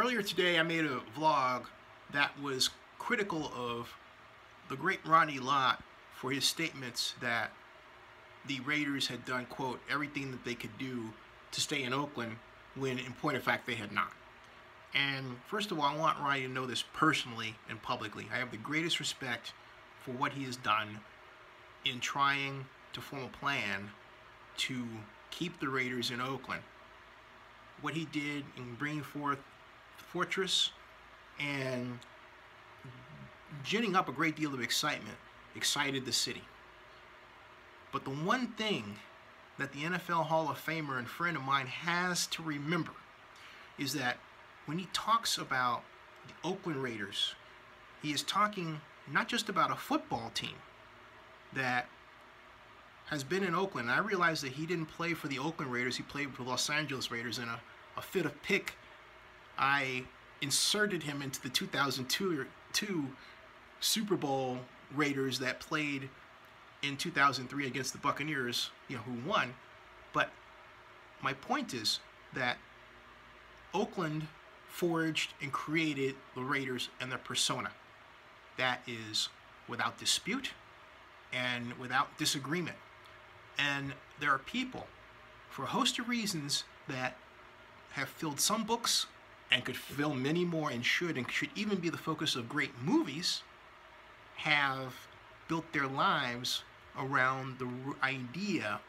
Earlier today, I made a vlog that was critical of the great Ronnie Lott for his statements that the Raiders had done, quote, everything that they could do to stay in Oakland, when in point of fact they had not. And first of all, I want Ronnie to know this personally and publicly. I have the greatest respect for what he has done in trying to form a plan to keep the Raiders in Oakland. What he did in bringing forth the Fortress and ginning up a great deal of excitement excited the city. But the one thing that the NFL Hall of Famer and friend of mine has to remember is that when he talks about the Oakland Raiders, he is talking not just about a football team that has been in Oakland. And I realize that he didn't play for the Oakland Raiders, he played for the Los Angeles Raiders. In a fit of pick, I inserted him into the 2002 Super Bowl Raiders that played in 2003 against the Buccaneers, who won. But my point is that Oakland forged and created the Raiders and their persona. That is without dispute and without disagreement. And there are people, for a host of reasons, that have filled some books and could fill many more, and should even be the focus of great movies, have built their lives around the idea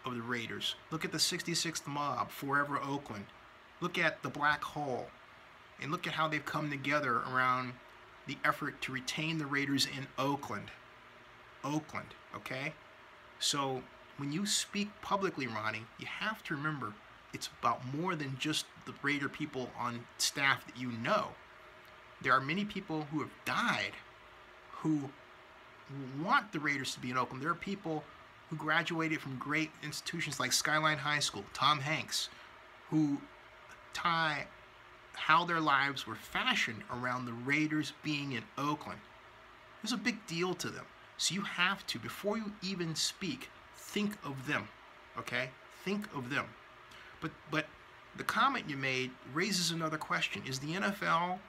of the Raiders. Look at the 66th Mob, Forever Oakland. Look at the Black Hole. And look at how they've come together around the effort to retain the Raiders in Oakland. Oakland, okay? So when you speak publicly, Ronnie, you have to remember it's about more than just the Raider people on staff that you know. There are many people who have died who want the Raiders to be in Oakland. There are people who graduated from great institutions like Skyline High School, Tom Hanks, who tie how their lives were fashioned around the Raiders being in Oakland. It was a big deal to them. So you have to, before you even speak, think of them, okay? Think of them. But the comment you made raises another question. Is the NFL,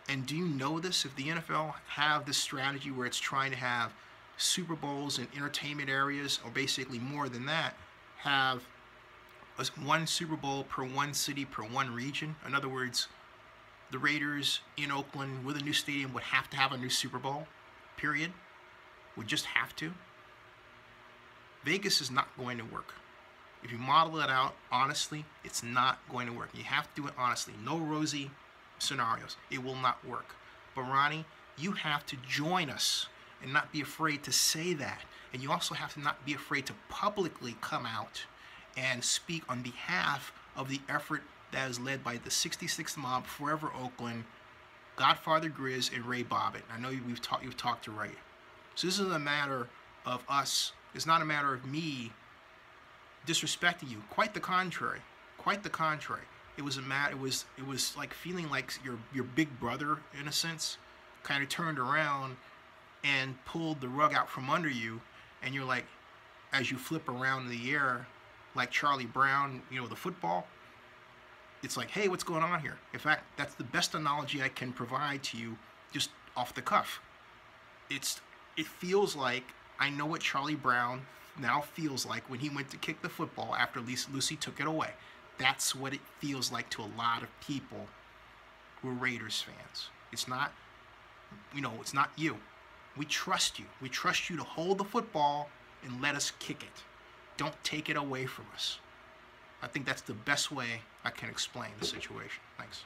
and do you know this, if the NFL have this strategy where it's trying to have Super Bowls and entertainment areas, or basically more than that, have one Super Bowl per one city, per one region? In other words, the Raiders in Oakland with a new stadium would have to have a new Super Bowl, period. Would just have to. Vegas is not going to work. If you model it out honestly, it's not going to work. You have to do it honestly. No rosy scenarios. It will not work. But Ronnie, you have to join us and not be afraid to say that. And you also have to not be afraid to publicly come out and speak on behalf of the effort that is led by the 66th Mob, Forever Oakland, Godfather Grizz, and Ray Bobbitt. I know you've talked to Ray. So this isn't a matter of us. It's not a matter of me disrespecting you. Quite the contrary. Quite the contrary. It was like feeling like your big brother, in a sense, kind of turned around and pulled the rug out from under you, and you're like, as you flip around in the air, like Charlie Brown, the football, it's like, hey, what's going on here? In fact, that's the best analogy I can provide to you, just off the cuff. It feels like I know what Charlie Brown now feels like when he went to kick the football after Lucy took it away. That's what it feels like to a lot of people who are Raiders fans. It's not, it's not you. We trust you. We trust you to hold the football and let us kick it. Don't take it away from us. I think that's the best way I can explain the situation. Thanks.